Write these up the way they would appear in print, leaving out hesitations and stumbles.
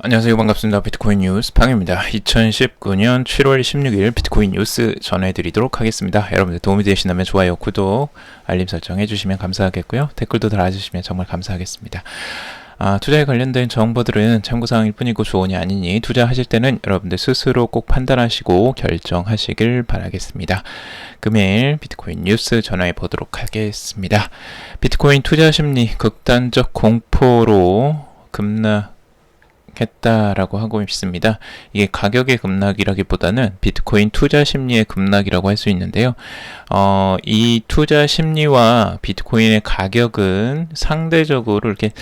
안녕하세요. 반갑습니다. 비트코인 뉴스 팡입니다. 2019년 7월 16일 비트코인 뉴스 전해드리도록 하겠습니다. 여러분들 도움이 되신다면 좋아요, 구독, 알림 설정 해주시면 감사하겠고요. 댓글도 달아주시면 정말 감사하겠습니다. 투자에 관련된 정보들은 참고사항일 뿐이고 조언이 아니니 투자하실 때는 여러분들 스스로 꼭 판단하시고 결정하시길 바라겠습니다. 금일 비트코인 뉴스 전화해 보도록 하겠습니다. 비트코인 투자 심리 극단적 공포로 급락했다라고 하고 있습니다. 이게 가격의 급락이라기보다는 비트코인 투자 심리의 급락이라고 할 수 있는데요. 이 투자 심리와 비트코인의 가격은 상대적으로 이렇게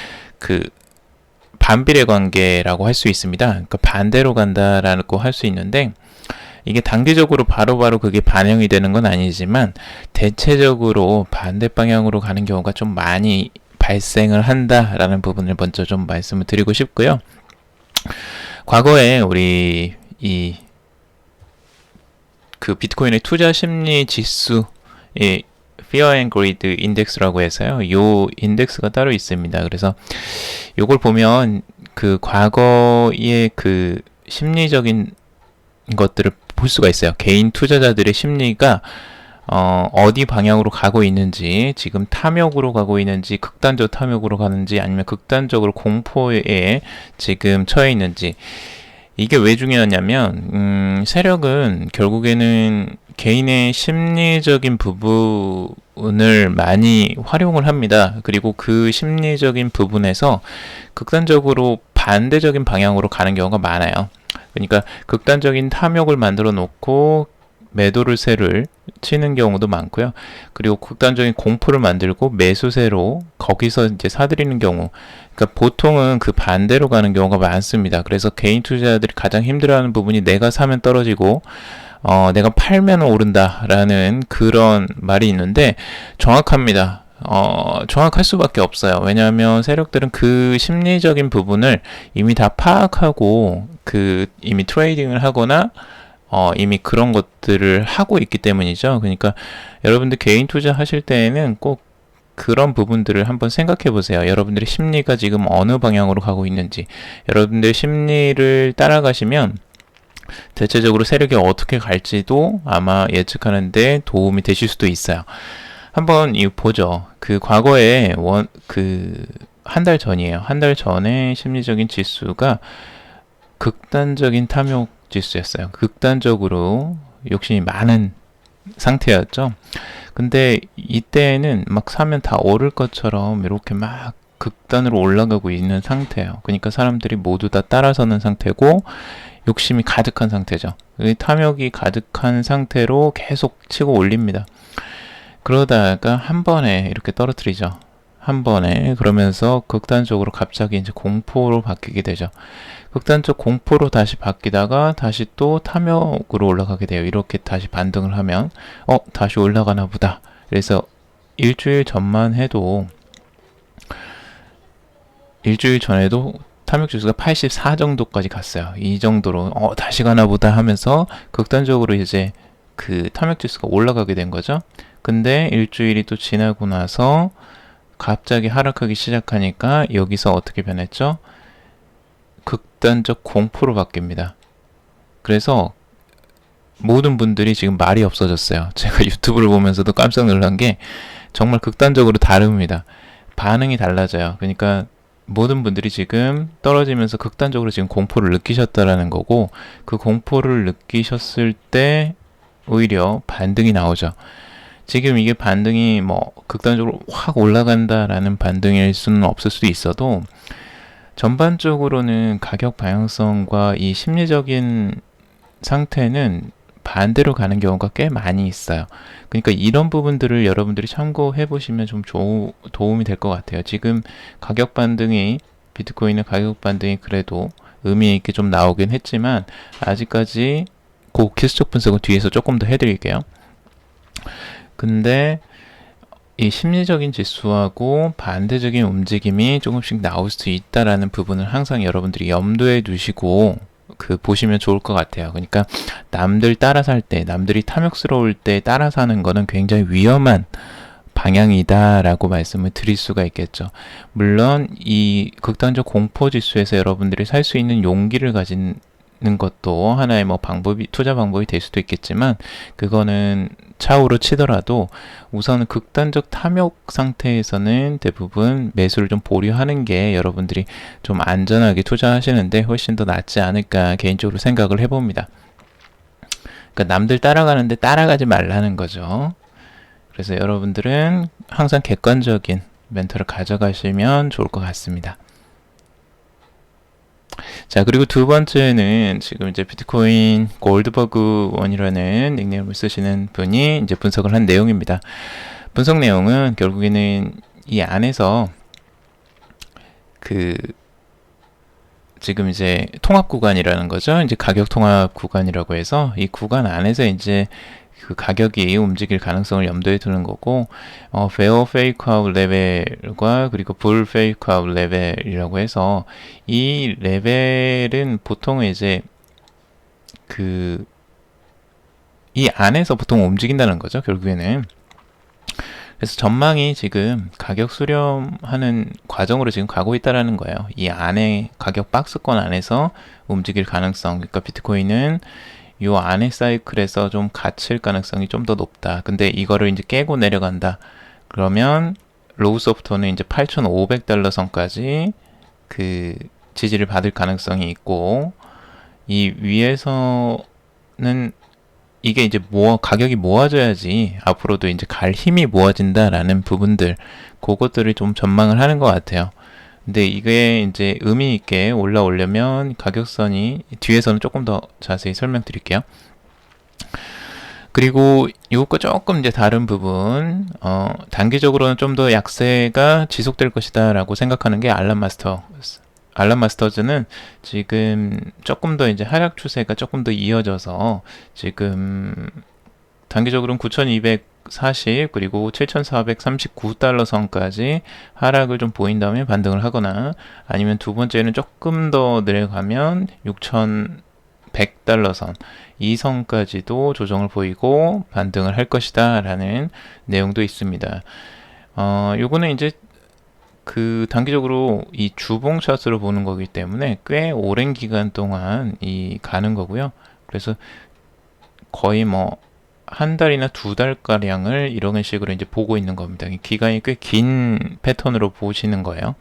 반비례 관계라고 할 수 있습니다. 그러니까 반대로 간다라고 할 수 있는데 이게 단기적으로 바로바로 그게 반영이 되는 건 아니지만 대체적으로 반대 방향으로 가는 경우가 좀 많이 발생을 한다라는 부분을 먼저 좀 말씀을 드리고 싶고요. 과거에 우리 비트코인의 투자 심리 지수, Fear and Greed 인덱스라고 해서요. 요 인덱스가 따로 있습니다. 그래서 요걸 보면 과거의 심리적인 것들을 볼 수가 있어요. 개인 투자자들의 심리가 어디 방향으로 가고 있는지, 지금 탐욕으로 가고 있는지, 극단적 탐욕으로 가는지, 아니면 극단적으로 공포에 지금 처해 있는지. 이게 왜 중요하냐면 세력은 결국에는 개인의 심리적인 부분을 많이 활용을 합니다. 그리고 그 심리적인 부분에서 극단적으로 반대적인 방향으로 가는 경우가 많아요. 그러니까 극단적인 탐욕을 만들어 놓고 매도세를 치는 경우도 많고요. 그리고 극단적인 공포를 만들고 매수세로 거기서 이제 사들이는 경우. 그러니까 보통은 그 반대로 가는 경우가 많습니다. 그래서 개인 투자자들이 가장 힘들어하는 부분이 내가 사면 떨어지고 내가 팔면 오른다라는 그런 말이 있는데 정확합니다. 정확할 수밖에 없어요. 왜냐하면 세력들은 그 심리적인 부분을 이미 다 파악하고 이미 트레이딩을 하거나 이미 그런 것들을 하고 있기 때문이죠. 그러니까 여러분들 개인 투자 하실 때에는 꼭 그런 부분들을 한번 생각해 보세요. 여러분들의 심리가 지금 어느 방향으로 가고 있는지. 여러분들의 심리를 따라가시면 대체적으로 세력이 어떻게 갈지도 아마 예측하는데 도움이 되실 수도 있어요. 한번 보죠. 과거에 한 달 전이에요. 한 달 전에 심리적인 지수가 극단적인 탐욕 지수였어요. 극단적으로 욕심이 많은 상태였죠. 근데 이때는 막 사면 다 오를 것처럼 이렇게 막 극단으로 올라가고 있는 상태예요. 그러니까 사람들이 모두 다 따라서는 상태고 욕심이 가득한 상태죠. 탐욕이 가득한 상태로 계속 치고 올립니다. 그러다가 한 번에 이렇게 떨어뜨리죠. 한 번에. 그러면서 극단적으로 갑자기 이제 공포로 바뀌게 되죠. 극단적 공포로 다시 바뀌다가 다시 또 탐욕으로 올라가게 돼요. 이렇게 다시 반등을 하면 다시 올라가나 보다. 그래서 일주일 전에도 탐욕 지수가 84 정도까지 갔어요. 이 정도로 다시 가나 보다 하면서 극단적으로 이제 탐욕 지수가 올라가게 된 거죠. 근데 일주일이 또 지나고 나서 갑자기 하락하기 시작하니까 여기서 어떻게 변했죠? 극단적 공포로 바뀝니다. 그래서 모든 분들이 지금 말이 없어졌어요. 제가 유튜브를 보면서도 깜짝 놀란 게 정말 극단적으로 다릅니다. 반응이 달라져요. 그러니까 모든 분들이 지금 떨어지면서 극단적으로 지금 공포를 느끼셨다라는 거고, 그 공포를 느끼셨을 때 오히려 반등이 나오죠. 지금 이게 반등이 극단적으로 확 올라간다라는 반등일 수는 없을 수도 있어도 전반적으로는 가격 방향성과 이 심리적인 상태는 반대로 가는 경우가 꽤 많이 있어요. 그러니까 이런 부분들을 여러분들이 참고해 보시면 좀 도움이 될 것 같아요. 지금 비트코인의 가격 반등이 그래도 의미 있게 좀 나오긴 했지만 아직까지 기술적 분석은 뒤에서 조금 더 해드릴게요. 근데 이 심리적인 지수하고 반대적인 움직임이 조금씩 나올 수 있다라는 부분을 항상 여러분들이 염두에 두시고 보시면 좋을 것 같아요. 그러니까 남들 따라 살 때, 남들이 탐욕스러울 때 따라 사는 거는 굉장히 위험한 방향이다라고 말씀을 드릴 수가 있겠죠. 물론 이 극단적 공포 지수에서 여러분들이 살 수 있는 용기를 가진 것도 하나의 뭐 방법이, 투자 방법이 될 수도 있겠지만, 그거는 차후로 치더라도 우선 극단적 탐욕 상태에서는 대부분 매수를 좀 보류하는 게 여러분들이 좀 안전하게 투자하시는데 훨씬 더 낫지 않을까 개인적으로 생각을 해봅니다. 그러니까 남들 따라가는데 따라가지 말라는 거죠. 그래서 여러분들은 항상 객관적인 멘탈을 가져가시면 좋을 것 같습니다. 자, 그리고 두 번째는 지금 이제 비트코인 골드버그 원이라는 닉네임을 쓰시는 분이 이제 분석을 한 내용입니다. 분석 내용은 결국에는 이 안에서 그 지금 이제 통합 구간이라는 거죠. 이제 가격 통합 구간이라고 해서 이 구간 안에서 이제 그 가격이 움직일 가능성을 염두에 두는 거고, 베어 페이크아웃 레벨과 그리고 불 페이크아웃 레벨이라고 해서 이 레벨은 보통 이제 그 이 안에서 보통 움직인다는 거죠, 결국에는. 그래서 전망이 지금 가격 수렴하는 과정으로 지금 가고 있다라는 거예요. 이 안에 가격 박스권 안에서 움직일 가능성, 그러니까 비트코인은 요 안에 사이클에서 좀 갇힐 가능성이 좀 더 높다. 근데 이거를 이제 깨고 내려간다. 그러면 로우 소프트는 이제 8,500달러 선까지 그 지지를 받을 가능성이 있고, 이 위에서는 이게 이제 가격이 모아져야지 앞으로도 이제 갈 힘이 모아진다라는 부분들, 그것들을 좀 전망을 하는 것 같아요. 근데 이게 이제 의미 있게 올라오려면 가격선이, 뒤에서는 조금 더 자세히 설명드릴게요. 그리고 이것과 조금 이제 다른 부분, 단기적으로는 좀 더 약세가 지속될 것이다 라고 생각하는 게 알람 마스터즈는 지금 조금 더 이제 하락 추세가 조금 더 이어져서 지금 단기적으로는 9,240 그리고 7,439달러 선까지 하락을 좀 보인 다음에 반등을 하거나, 아니면 두 번째는 조금 더 내려가면 6,100달러 선, 이 선까지도 조정을 보이고 반등을 할 것이다 라는 내용도 있습니다. 요거는 이제 그 단기적으로 이 주봉 차트로 보는 거기 때문에 꽤 오랜 기간 동안 가는 거고요. 그래서 거의 뭐 한 달이나 두 달가량을 이런 식으로 이제 보고 있는 겁니다. 기간이 꽤 긴 패턴으로 보시는 거예요.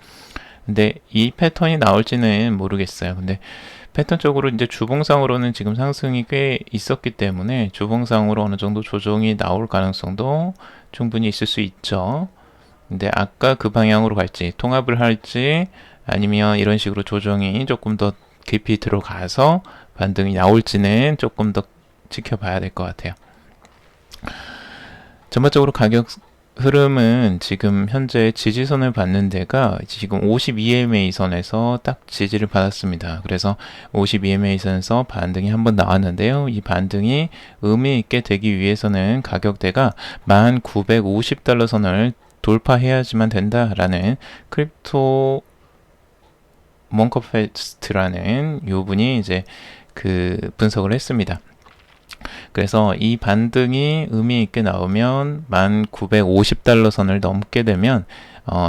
근데 이 패턴이 나올지는 모르겠어요. 근데 패턴적으로 이제 주봉상으로는 지금 상승이 꽤 있었기 때문에 주봉상으로 어느 정도 조정이 나올 가능성도 충분히 있을 수 있죠. 근데 아까 그 방향으로 갈지, 통합을 할지, 아니면 이런 식으로 조정이 조금 더 깊이 들어가서 반등이 나올지는 조금 더 지켜봐야 될 것 같아요. 전반적으로 가격 흐름은 지금 현재 지지선을 받는 데가 지금 52MA 선에서 딱 지지를 받았습니다. 그래서 52MA 선에서 반등이 한번 나왔는데요. 이 반등이 의미 있게 되기 위해서는 가격대가 1950달러 선을 돌파해야지만 된다라는 크립토 몽커페스트라는 요 분이 이제 그 분석을 했습니다. 그래서 이 반등이 의미 있게 나오면 1950달러 선을 넘게 되면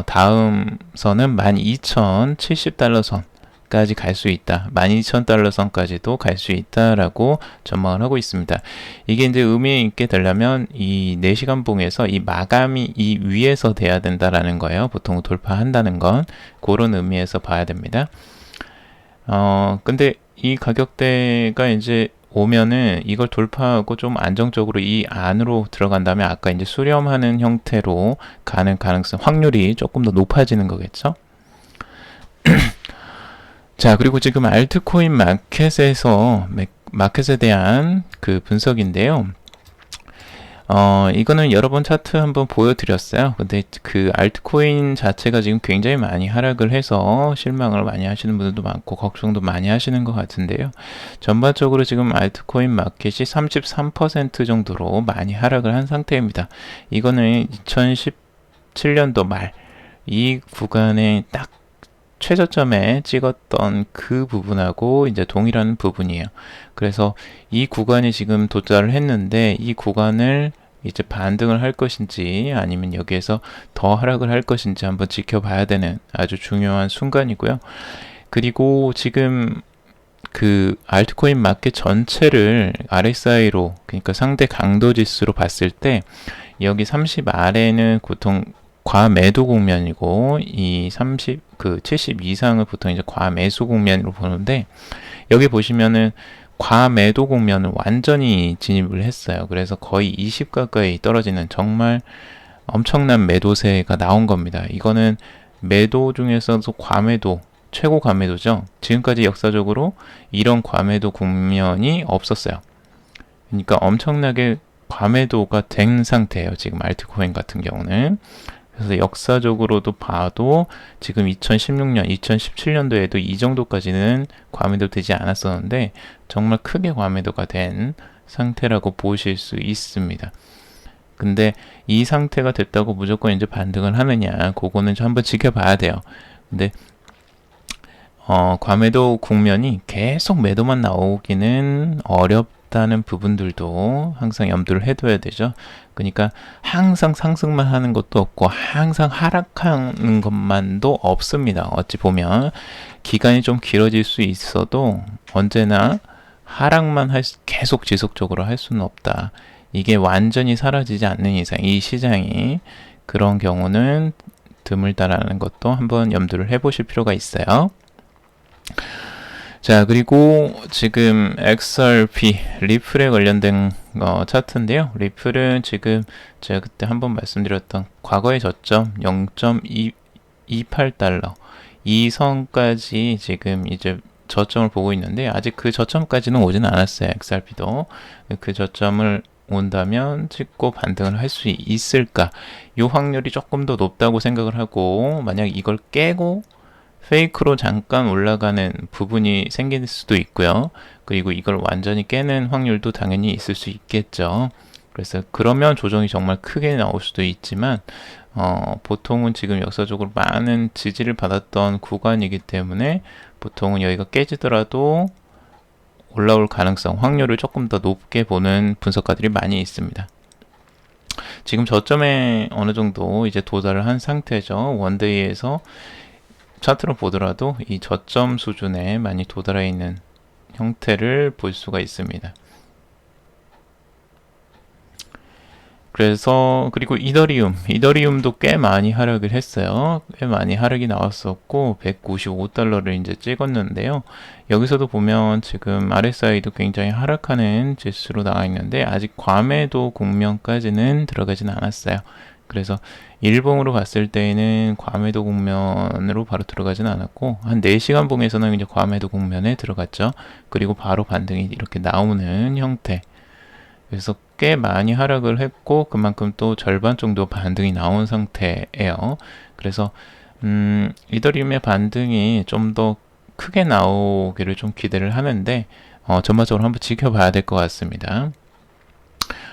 다음 선은 12,070달러 선까지 갈 수 있다. 12,000달러 선까지도 갈 수 있다라고 전망을 하고 있습니다. 이게 이제 의미 있게 되려면 이 4시간 봉에서 이 마감이 이 위에서 돼야 된다라는 거예요. 보통 돌파한다는 건 그런 의미에서 봐야 됩니다. 근데 이 가격대가 이제 오면은 이걸 돌파하고 좀 안정적으로 이 안으로 들어간 다음에 아까 이제 수렴하는 형태로 가는 가능성, 확률이 조금 더 높아지는 거겠죠. 자, 그리고 지금 알트코인 마켓에 대한 그 분석인데요. 이거는 여러 번 차트 한번 보여드렸어요. 근데 그 알트코인 자체가 지금 굉장히 많이 하락을 해서 실망을 많이 하시는 분들도 많고 걱정도 많이 하시는 것 같은데요. 전반적으로 지금 알트코인 마켓이 33% 정도로 많이 하락을 한 상태입니다. 이거는 2017년도 말 이 구간에 딱 최저점에 찍었던 그 부분하고 이제 동일한 부분이에요. 그래서 이 구간이 지금 도달을 했는데 이 구간을 이제 반등을 할 것인지 아니면 여기에서 더 하락을 할 것인지 한번 지켜봐야 되는 아주 중요한 순간이고요. 그리고 지금 그 알트코인 마켓 전체를 RSI로, 그러니까 상대 강도 지수로 봤을 때 여기 30 아래는 보통 과매도 국면이고 이 70 이상을 보통 이제 과매수 국면으로 보는데, 여기 보시면은 과매도 국면을 완전히 진입을 했어요. 그래서 거의 20 가까이 떨어지는 정말 엄청난 매도세가 나온 겁니다. 이거는 매도 중에서도 과매도, 최고 과매도죠. 지금까지 역사적으로 이런 과매도 국면이 없었어요. 그러니까 엄청나게 과매도가 된 상태예요. 지금 알트코인 같은 경우는. 그래서 역사적으로도 봐도 지금 2016년, 2017년도에도 이 정도까지는 과매도 되지 않았었는데 정말 크게 과매도가 된 상태라고 보실 수 있습니다. 근데 이 상태가 됐다고 무조건 이제 반등을 하느냐, 그거는 좀 한번 지켜봐야 돼요. 근데 과매도 국면이 계속 매도만 나오기는 어렵다는 부분들도 항상 염두를 해둬야 되죠. 그러니까 항상 상승만 하는 것도 없고 항상 하락하는 것만도 없습니다. 어찌 보면 기간이 좀 길어질 수 있어도 언제나 하락만 계속 지속적으로 할 수는 없다. 이게 완전히 사라지지 않는 이상 이 시장이, 그런 경우는 드물다라는 것도 한번 염두를 해보실 필요가 있어요. 자, 그리고 지금 XRP 리플에 관련된 차트인데요. 리플은 지금 제가 그때 한번 말씀드렸던 과거의 저점 0.28달러 이 선까지 지금 이제 저점을 보고 있는데, 아직 그 저점까지는 오진 않았어요. XRP도 그 저점을 온다면 찍고 반등을 할 수 있을까, 이 확률이 조금 더 높다고 생각을 하고, 만약 이걸 깨고 페이크로 잠깐 올라가는 부분이 생길 수도 있고요. 그리고 이걸 완전히 깨는 확률도 당연히 있을 수 있겠죠. 그래서 그러면 조정이 정말 크게 나올 수도 있지만 보통은 지금 역사적으로 많은 지지를 받았던 구간이기 때문에 보통은 여기가 깨지더라도 올라올 가능성, 확률을 조금 더 높게 보는 분석가들이 많이 있습니다. 지금 저점에 어느 정도 이제 도달을 한 상태죠. 원데이에서 차트로 보더라도 이 저점 수준에 많이 도달해 있는 형태를 볼 수가 있습니다. 그래서 그리고 이더리움도 꽤 많이 하락을 했어요. 꽤 많이 하락이 나왔었고 195달러를 이제 찍었는데요. 여기서도 보면 지금 RSI도 굉장히 하락하는 지수로 나와 있는데 아직 과매도 국면까지는 들어가진 않았어요. 그래서 일봉으로 봤을 때에는 과매도 국면으로 바로 들어가진 않았고 한 4시간 봉에서는 이제 과매도 국면에 들어갔죠. 그리고 바로 반등이 이렇게 나오는 형태. 그래서 꽤 많이 하락을 했고 그만큼 또 절반 정도 반등이 나온 상태예요. 그래서 이더리움의 반등이 좀 더 크게 나오기를 좀 기대를 하는데 전반적으로 한번 지켜봐야 될 것 같습니다.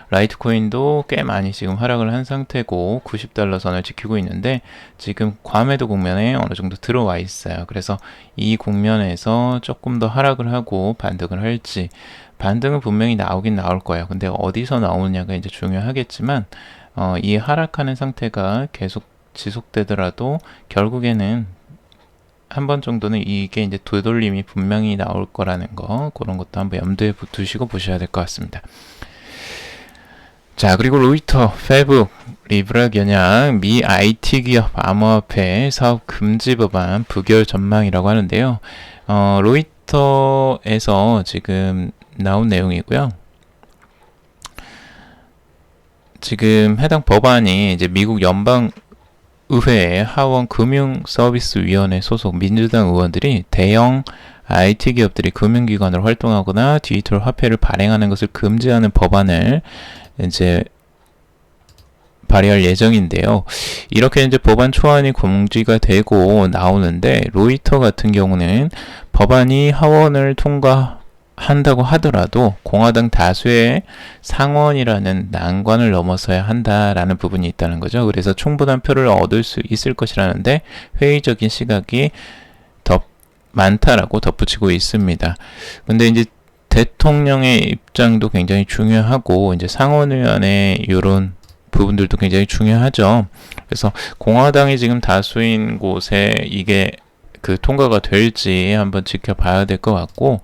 라이트코인도 꽤 많이 지금 하락을 한 상태고 90달러 선을 지키고 있는데 지금 과매도 국면에 어느 정도 들어와 있어요. 그래서 이 국면에서 조금 더 하락을 하고 반등을 할지, 반등은 분명히 나오긴 나올 거예요. 근데 어디서 나오느냐가 이제 중요하겠지만 이 하락하는 상태가 계속 지속되더라도 결국에는 한 번 정도는 이게 이제 되돌림이 분명히 나올 거라는 거, 그런 것도 한번 염두에 두시고 보셔야 될 것 같습니다. 자, 그리고 로이터, 페북, 리브라 겨냥 미 IT 기업 암호화폐 사업 금지 법안 부결 전망이라고 하는데요. 로이터에서 지금 나온 내용이고요. 지금 해당 법안이 이제 미국 연방의회의 하원 금융서비스위원회 소속 민주당 의원들이 대형 IT 기업들이 금융기관으로 활동하거나 디지털 화폐를 발행하는 것을 금지하는 법안을 이제 발의할 예정인데요. 이렇게 이제 법안 초안이 공지가 되고 나오는데 로이터 같은 경우는 법안이 하원을 통과한다고 하더라도 공화당 다수의 상원이라는 난관을 넘어서야 한다라는 부분이 있다는 거죠. 그래서 충분한 표를 얻을 수 있을 것이라는데 회의적인 시각이 더 많다라고 덧붙이고 있습니다. 근데 이제 대통령의 입장도 굉장히 중요하고 이제 상원의원의 이런 부분들도 굉장히 중요하죠. 그래서 공화당이 지금 다수인 곳에 이게 그 통과가 될지 한번 지켜봐야 될 것 같고,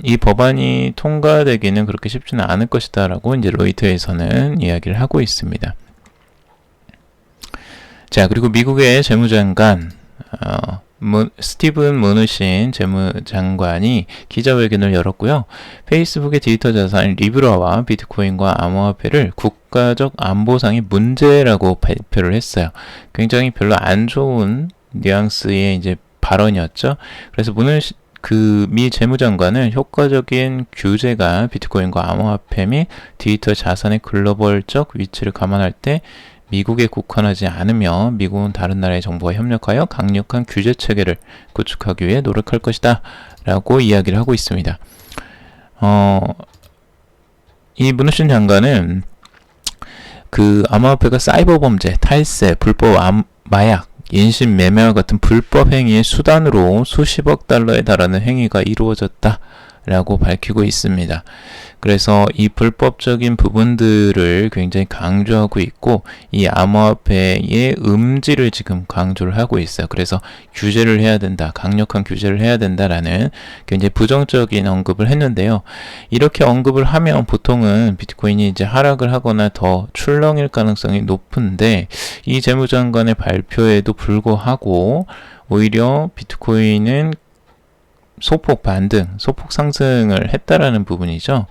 이 법안이 통과되기는 그렇게 쉽지는 않을 것이다라고 이제 로이터에서는 이야기를 하고 있습니다. 자, 그리고 미국의 재무장관 스티븐 무누신 재무장관이 기자회견을 열었고요. 페이스북의 디지털 자산 리브라와 비트코인과 암호화폐를 국가적 안보상의 문제라고 발표를 했어요. 굉장히 별로 안 좋은 뉘앙스의 이제 발언이었죠. 그래서 미 재무장관은 효과적인 규제가 비트코인과 암호화폐 및 디지털 자산의 글로벌적 위치를 감안할 때 미국에 국한하지 않으며 미국은 다른 나라의 정부와 협력하여 강력한 규제 체계를 구축하기 위해 노력할 것이다 라고 이야기를 하고 있습니다. 이 무누신 장관은 그 암호화폐가 사이버 범죄, 탈세, 불법 마약, 인신 매매와 같은 불법 행위의 수단으로 수십억 달러에 달하는 행위가 이루어졌다 라고 밝히고 있습니다. 그래서 이 불법적인 부분들을 굉장히 강조하고 있고, 이 암호화폐의 음지를 지금 강조를 하고 있어요. 그래서 규제를 해야 된다, 강력한 규제를 해야 된다라는 굉장히 부정적인 언급을 했는데요. 이렇게 언급을 하면 보통은 비트코인이 이제 하락을 하거나 더 출렁일 가능성이 높은데, 이 재무장관의 발표에도 불구하고 오히려 비트코인은 소폭 반등, 소폭 상승을 했다라는 부분이죠.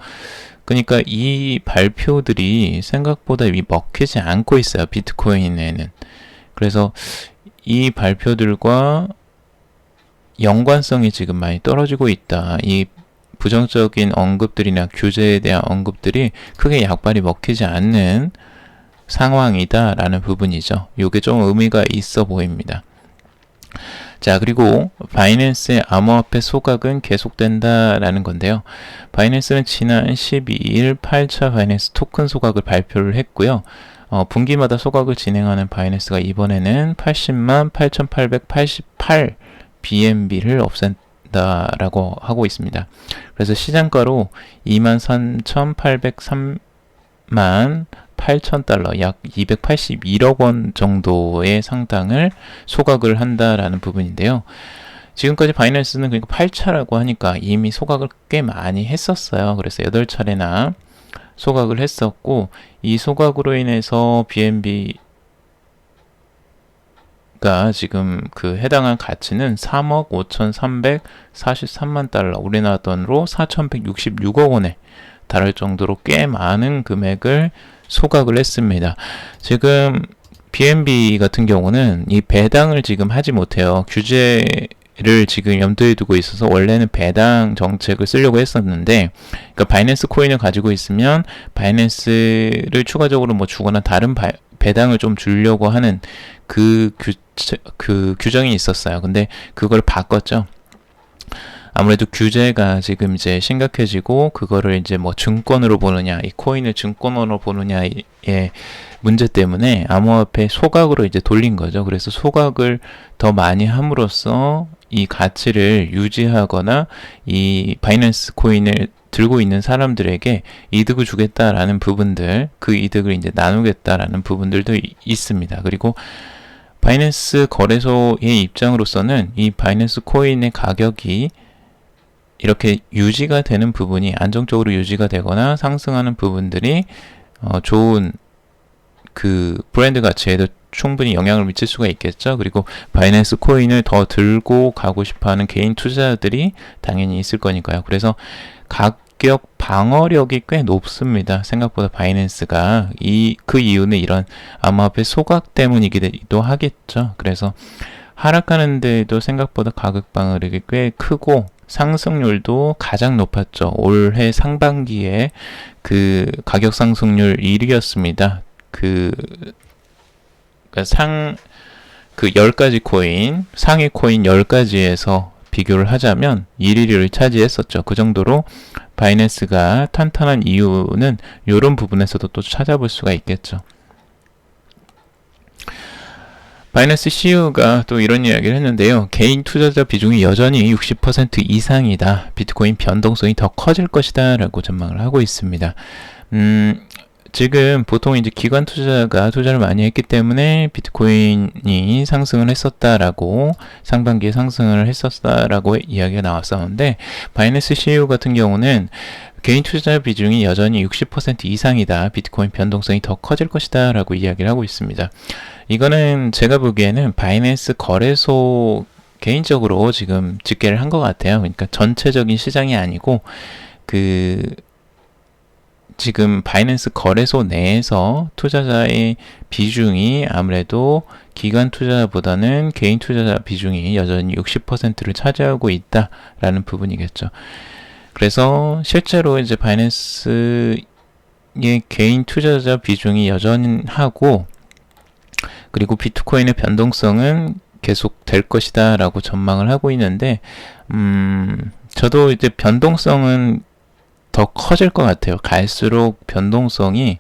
그러니까 이 발표들이 생각보다 먹히지 않고 있어요, 비트코인에는. 그래서 이 발표들과 연관성이 지금 많이 떨어지고 있다. 이 부정적인 언급들이나 규제에 대한 언급들이 크게 약발이 먹히지 않는 상황이다라는 부분이죠. 이게 좀 의미가 있어 보입니다. 자, 그리고 바이낸스의 암호화폐 소각은 계속된다라는 건데요. 바이낸스는 지난 12일 8차 바이낸스 토큰 소각을 발표를 했고요. 분기마다 소각을 진행하는 바이낸스가 이번에는 80만 8,888 BNB를 없앤다라고 하고 있습니다. 그래서 시장가로 23,803만 8,000달러, 약 281억 원 정도의 상당을 소각을 한다라는 부분인데요. 지금까지 바이낸스는 그러니까 8차라고 하니까 이미 소각을 꽤 많이 했었어요. 그래서 8차례나 소각을 했었고, 이 소각으로 인해서 BNB가 지금 그 해당한 가치는 3억 5,343만 달러, 우리나라 돈으로 4,166억 원에 달할 정도로 꽤 많은 금액을 소각을 했습니다. 지금 BNB 같은 경우는 이 배당을 지금 하지 못해요. 규제를 지금 염두에 두고 있어서 원래는 배당 정책을 쓰려고 했었는데, 그러니까 바이낸스 코인을 가지고 있으면 바이낸스를 추가적으로 뭐 주거나 다른 배당을 좀 주려고 하는 그 규정이 있었어요. 근데 그걸 바꿨죠. 아무래도 규제가 지금 이제 심각해지고, 그거를 이제 뭐 증권으로 보느냐, 이 코인을 증권으로 보느냐의 문제 때문에 암호화폐 소각으로 이제 돌린 거죠. 그래서 소각을 더 많이 함으로써 이 가치를 유지하거나 이 바이낸스 코인을 들고 있는 사람들에게 이득을 주겠다라는 부분들, 그 이득을 이제 나누겠다라는 부분들도 있습니다. 그리고 바이낸스 거래소의 입장으로서는 이 바이낸스 코인의 가격이 이렇게 유지가 되는 부분이, 안정적으로 유지가 되거나 상승하는 부분들이 좋은 그 브랜드 가치에도 충분히 영향을 미칠 수가 있겠죠. 그리고 바이낸스 코인을 더 들고 가고 싶어하는 개인 투자자들이 당연히 있을 거니까요. 그래서 가격 방어력이 꽤 높습니다. 생각보다 바이낸스가 그 이유는 이런 암호화폐 소각 때문이기도 하겠죠. 그래서 하락하는 데에도 생각보다 가격 방어력이 꽤 크고, 상승률도 가장 높았죠. 올해 상반기에 그 가격 상승률 1위였습니다. 그 10가지 코인, 상위 코인 10가지에서 비교를 하자면 1위를 차지했었죠. 그 정도로 바이낸스가 탄탄한 이유는 이런 부분에서도 또 찾아볼 수가 있겠죠. 바이낸스 CEO가 또 이런 이야기를 했는데요. 개인 투자자 비중이 여전히 60% 이상이다. 비트코인 변동성이 더 커질 것이다. 라고 전망을 하고 있습니다. 지금 보통 이제 기관 투자자가 투자를 많이 했기 때문에 비트코인이 상승을 했었다라고, 상반기에 상승을 했었다라고 이야기가 나왔었는데, 바이낸스 CEO 같은 경우는 개인 투자자 비중이 여전히 60% 이상이다. 비트코인 변동성이 더 커질 것이다. 라고 이야기를 하고 있습니다. 이거는 제가 보기에는 바이낸스 거래소 개인적으로 지금 집계를 한 것 같아요. 그러니까 전체적인 시장이 아니고 지금 바이낸스 거래소 내에서 투자자의 비중이 아무래도 기관 투자자보다는 개인 투자자 비중이 여전히 60%를 차지하고 있다라는 부분이겠죠. 그래서 실제로 이제 바이낸스의 개인 투자자 비중이 여전하고, 그리고 비트코인의 변동성은 계속 될 것이다 라고 전망을 하고 있는데, 저도 이제 변동성은 더 커질 것 같아요. 갈수록 변동성이,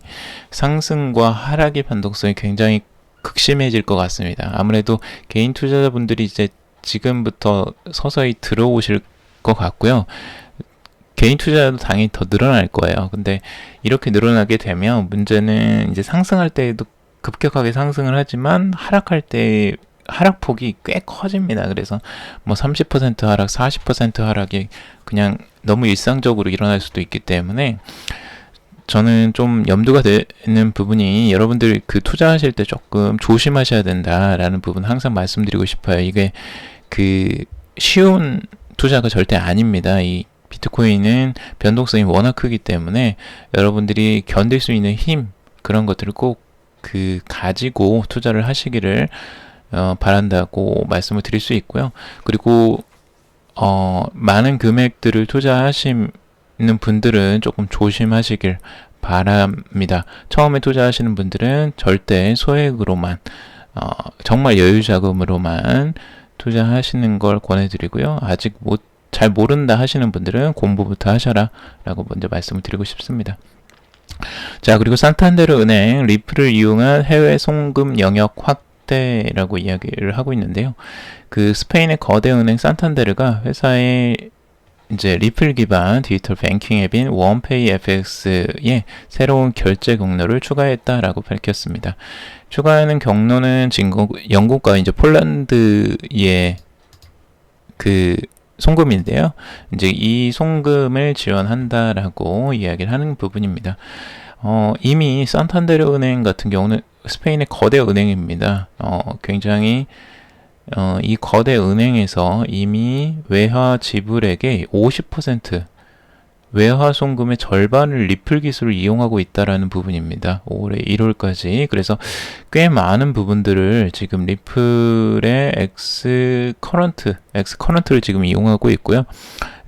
상승과 하락의 변동성이 굉장히 극심해질 것 같습니다. 아무래도 개인 투자자분들이 이제 지금부터 서서히 들어오실 것 같고요. 개인 투자도 당연히 더 늘어날 거예요. 근데 이렇게 늘어나게 되면 문제는 이제 상승할 때에도 급격하게 상승을 하지만 하락할 때 하락폭이 꽤 커집니다. 그래서 뭐 30% 하락, 40% 하락이 그냥 너무 일상적으로 일어날 수도 있기 때문에 저는 좀 염두가 되는 부분이, 여러분들 그 투자하실 때 조금 조심하셔야 된다라는 부분 항상 말씀드리고 싶어요. 이게 쉬운 투자가 절대 아닙니다. 이 비트코인은 변동성이 워낙 크기 때문에 여러분들이 견딜 수 있는 힘, 그런 것들을 꼭 가지고 투자를 하시기를 바란다고 말씀을 드릴 수 있고요. 그리고 많은 금액들을 투자하시는 분들은 조금 조심하시길 바랍니다. 처음에 투자하시는 분들은 절대 소액으로만, 정말 여유 자금으로만 투자하시는 걸 권해드리고요. 아직 잘 모른다 하시는 분들은 공부부터 하셔라 라고 먼저 말씀을 드리고 싶습니다. 자, 그리고 산탄데르 은행 리플을 이용한 해외 송금 영역 확대라고 이야기를 하고 있는데요. 스페인의 거대 은행 산탄데르가 회사의 이제 리플 기반 디지털 뱅킹 앱인 원페이 FX에 새로운 결제 경로를 추가했다라고 밝혔습니다. 추가하는 경로는 지금 영국과 이제 폴란드의 송금인데요. 이제 이 송금을 지원한다라고 이야기를 하는 부분입니다. 이미 산탄데르 은행 같은 경우는 스페인의 거대 은행입니다. 굉장히 이 거대 은행에서 이미 외화 지불액의 50%, 외화 송금의 절반을 리플 기술을 이용하고 있다라는 부분입니다. 올해 1월까지. 그래서 꽤 많은 부분들을 지금 리플의 엑스커런트를 지금 이용하고 있고요.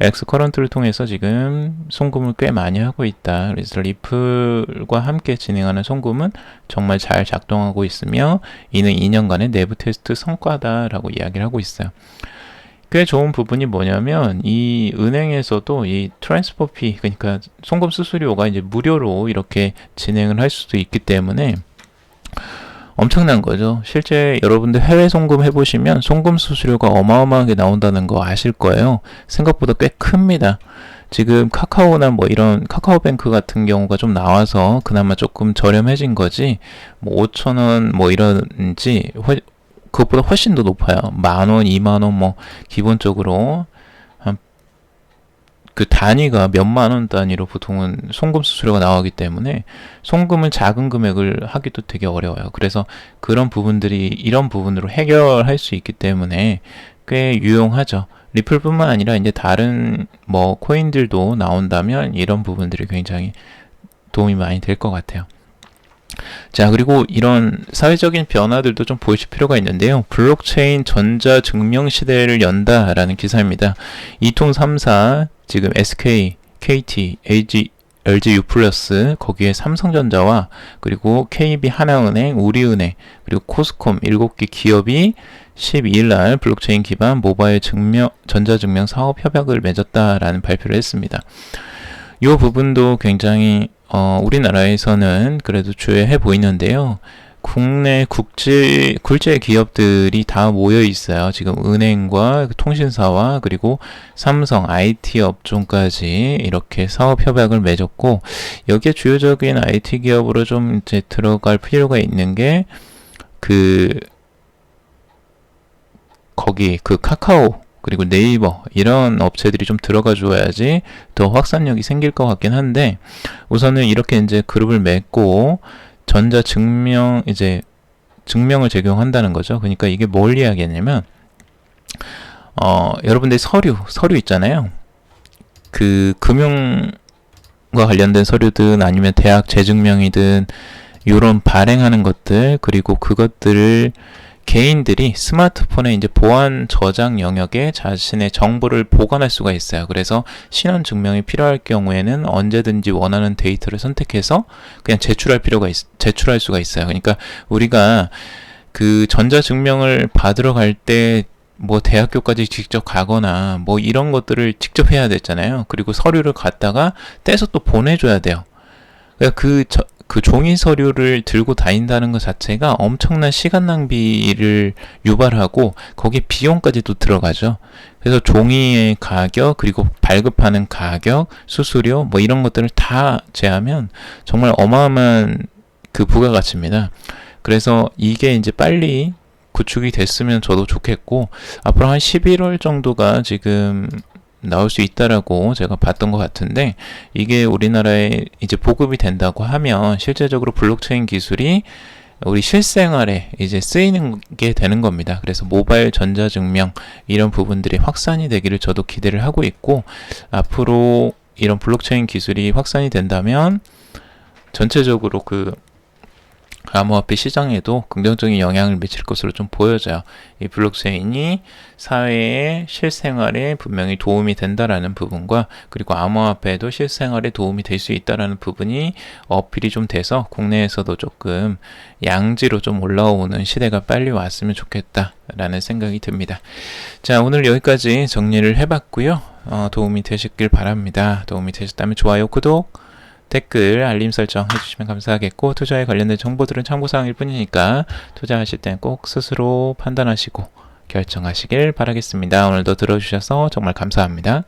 엑스커런트를 통해서 지금 송금을 꽤 많이 하고 있다. 그래서 리플과 함께 진행하는 송금은 정말 잘 작동하고 있으며 이는 2년간의 내부 테스트 성과다라고 이야기를 하고 있어요. 꽤 좋은 부분이 뭐냐면 이 은행에서도 이 트랜스퍼 피, 그러니까 송금 수수료가 이제 무료로 이렇게 진행을 할 수도 있기 때문에 엄청난 거죠. 실제 여러분들 해외 송금 해보시면 송금 수수료가 어마어마하게 나온다는 거 아실 거예요. 생각보다 꽤 큽니다. 지금 카카오나 뭐 이런 카카오뱅크 같은 경우가 좀 나와서 그나마 조금 저렴해진 거지, 뭐 5,000원 뭐 이런지 그것보다 훨씬 더 높아요. 10,000원, 20,000원 뭐 기본적으로 단위가 몇만 원 단위로 보통은 송금 수수료가 나오기 때문에 송금을 작은 금액을 하기도 되게 어려워요. 그래서 그런 부분들이 이런 부분으로 해결할 수 있기 때문에 꽤 유용하죠. 리플뿐만 아니라 이제 다른 뭐 코인들도 나온다면 이런 부분들이 굉장히 도움이 많이 될 것 같아요. 자, 그리고 이런 사회적인 변화들도 좀 보실 필요가 있는데요. 블록체인 전자증명 시대를 연다라는 기사입니다. 이통 3사, 지금 SK, KT, LG U+, 거기에 삼성전자와 그리고 KB 하나은행, 우리은행, 그리고 코스콤 7개 기업이 12일 날 블록체인 기반 모바일 전자증명 사업 협약을 맺었다라는 발표를 했습니다. 이 부분도 굉장히 우리나라에서는 그래도 주요해 보이는데요. 국내 굴제 기업들이 다 모여 있어요. 지금 은행과 통신사와 그리고 삼성, IT 업종까지 이렇게 사업 협약을 맺었고, 여기에 주요적인 IT 기업으로 좀 이제 들어갈 필요가 있는 게 거기 카카오 그리고 네이버 이런 업체들이 좀 들어가 줘야지 더 확산력이 생길 것 같긴 한데, 우선은 이렇게 이제 그룹을 맺고 전자 증명을 적용한다는 거죠. 그러니까 이게 뭘 이야기하냐면, 여러분들 서류 있잖아요. 그 금융과 관련된 서류든 아니면 대학 재증명이든 이런 발행하는 것들, 그리고 그것들을 개인들이 스마트폰에 이제 보안 저장 영역에 자신의 정보를 보관할 수가 있어요. 그래서 신원 증명이 필요할 경우에는 언제든지 원하는 데이터를 선택해서 그냥 제출할 수가 있어요. 그러니까 우리가 그 전자 증명을 받으러 갈 때 뭐 대학교까지 직접 가거나 뭐 이런 것들을 직접 해야 됐잖아요. 그리고 서류를 갖다가 떼서 또 보내줘야 돼요. 그러니까 그 종이 서류를 들고 다닌다는 것 자체가 엄청난 시간 낭비를 유발하고 거기에 비용까지도 들어가죠. 그래서 종이의 가격, 그리고 발급하는 가격, 수수료 뭐 이런 것들을 다 제하면 정말 어마어마한 그 부가가치입니다. 그래서 이게 이제 빨리 구축이 됐으면 저도 좋겠고, 앞으로 한 11월 정도가 지금 나올 수 있다라고 제가 봤던 것 같은데, 이게 우리나라에 이제 보급이 된다고 하면 실제적으로 블록체인 기술이 우리 실생활에 이제 쓰이는 게 되는 겁니다. 그래서 모바일 전자증명 이런 부분들이 확산이 되기를 저도 기대를 하고 있고, 앞으로 이런 블록체인 기술이 확산이 된다면 전체적으로 암호화폐 시장에도 긍정적인 영향을 미칠 것으로 좀 보여져요. 이 블록체인이 사회의 실생활에 분명히 도움이 된다라는 부분과, 그리고 암호화폐도 실생활에 도움이 될 수 있다라는 부분이 어필이 좀 돼서 국내에서도 조금 양지로 좀 올라오는 시대가 빨리 왔으면 좋겠다라는 생각이 듭니다. 자, 오늘 여기까지 정리를 해봤고요. 도움이 되셨길 바랍니다. 도움이 되셨다면 좋아요, 구독, 댓글, 알림 설정 해주시면 감사하겠고, 투자에 관련된 정보들은 참고사항일 뿐이니까 투자하실 땐 꼭 스스로 판단하시고 결정하시길 바라겠습니다. 오늘도 들어주셔서 정말 감사합니다.